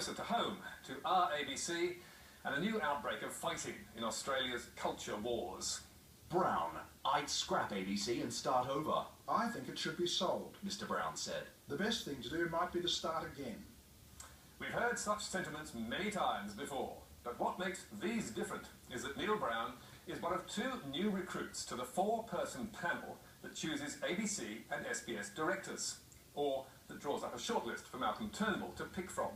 closer to home, to our ABC, and a new outbreak of fighting in Australia's culture wars. Brown, I'd scrap ABC and start over. I think it should be sold. Mr. Brown said. The best thing to do might be to start again. We've heard such sentiments many times before, but what makes these different is that Neil Brown is one of two new recruits to the four-person panel that chooses ABC and SBS directors, or that draws up a shortlist for Malcolm Turnbull to pick from.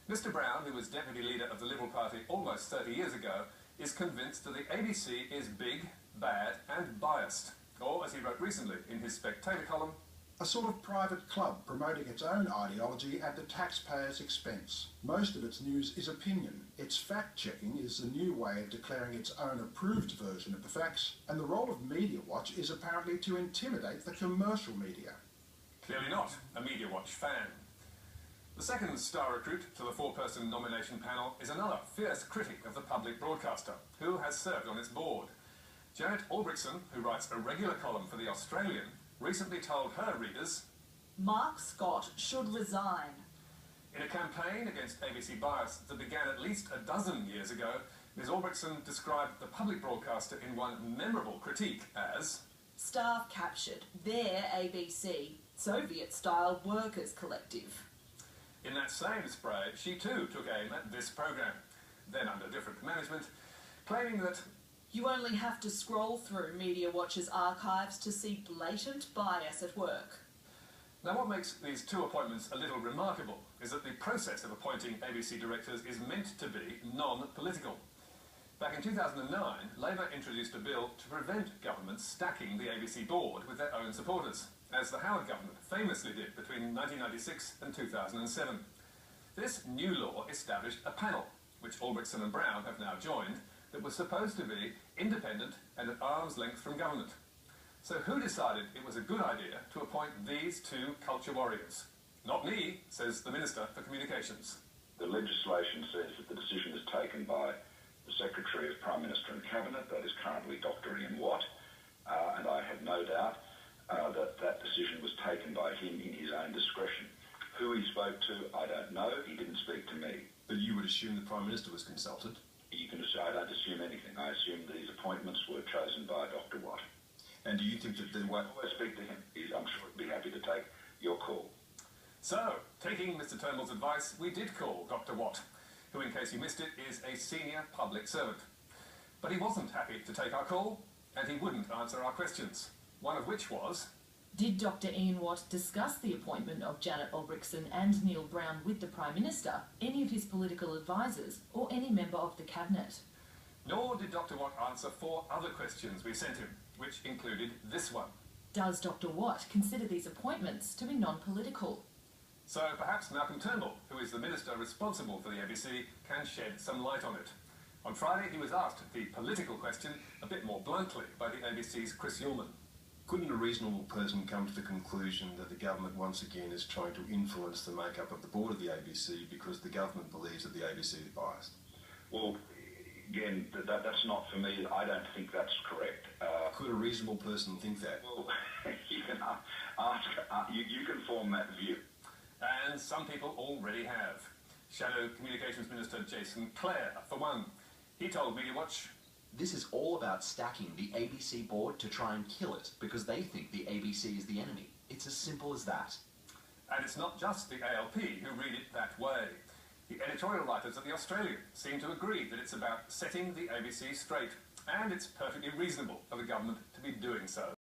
Mr. Brown, who was deputy leader of the Liberal Party almost 30 years ago, is convinced that the ABC is big, bad and biased, or as he wrote recently in his Spectator column, a sort of private club promoting its own ideology at the taxpayer's expense. Most of its news is opinion. Its fact-checking is a new way of declaring its own approved version of the facts, and the role of Media Watch is apparently to intimidate the commercial media. Clearly not a Media Watch fan. The second star recruit to the four-person nomination panel is another fierce critic of the public broadcaster, who has served on its board. Janet Albrechtsen, who writes a regular column for The Australian, recently told her readers, Mark Scott should resign. In a campaign against ABC bias that began at least a dozen years ago, Ms. Albrechtsen described the public broadcaster in one memorable critique as staff captured, their ABC, Soviet-style workers' collective. In that same spray, she too took aim at this programme, then under different management, claiming that you only have to scroll through Media Watch's archives to see blatant bias at work. Now, what makes these two appointments a little remarkable is that the process of appointing ABC directors is meant to be non-political. Back in 2009, Labor introduced a bill to prevent governments stacking the ABC board with their own supporters, as the Howard government famously did between 1996 and 2007. This new law established a panel, which Albrechtsen and Brown have now joined, that was supposed to be independent and at arm's length from government. So who decided it was a good idea to appoint these two culture warriors? Not me, says the Minister for Communications. The legislation says that the decision is taken by the Secretary of Prime Minister and Cabinet, that is currently Dr. Ian Watt, and I have no doubt that decision was taken by him in his own discretion. Who he spoke to, I don't know. He didn't speak to me. But you would assume the Prime Minister was consulted? You can assume, I don't assume anything. I assume these appointments were chosen by Dr. Watt. And do you think that the I'll always speak to him. I'm sure he'd be happy to take your call. So, taking Mr. Turnbull's advice, we did call Dr. Watt, who, in case you missed it, is a senior public servant. But he wasn't happy to take our call, and he wouldn't answer our questions, one of which was, did Dr. Ian Watt discuss the appointment of Janet Albrechtsen and Neil Brown with the Prime Minister, any of his political advisers, or any member of the Cabinet? Nor did Dr. Watt answer four other questions we sent him, which included this one. Does Dr. Watt consider these appointments to be non-political? So perhaps Malcolm Turnbull, who is the minister responsible for the ABC, can shed some light on it. On Friday, he was asked the political question a bit more bluntly by the ABC's Chris Uhlmann. Couldn't a reasonable person come to the conclusion that the government once again is trying to influence the makeup of the board of the ABC because the government believes that the ABC is biased? Well, again, that's not for me. I don't think that's correct. Could a reasonable person think that? Well, you can ask. You can form that view. And some people already have. Shadow Communications Minister Jason Clare, for one. He told Media Watch, this is all about stacking the ABC board to try and kill it because they think the ABC is the enemy. It's as simple as that. And it's not just the ALP who read it that way. The editorial writers of The Australian seem to agree that it's about setting the ABC straight, and it's perfectly reasonable for the government to be doing so.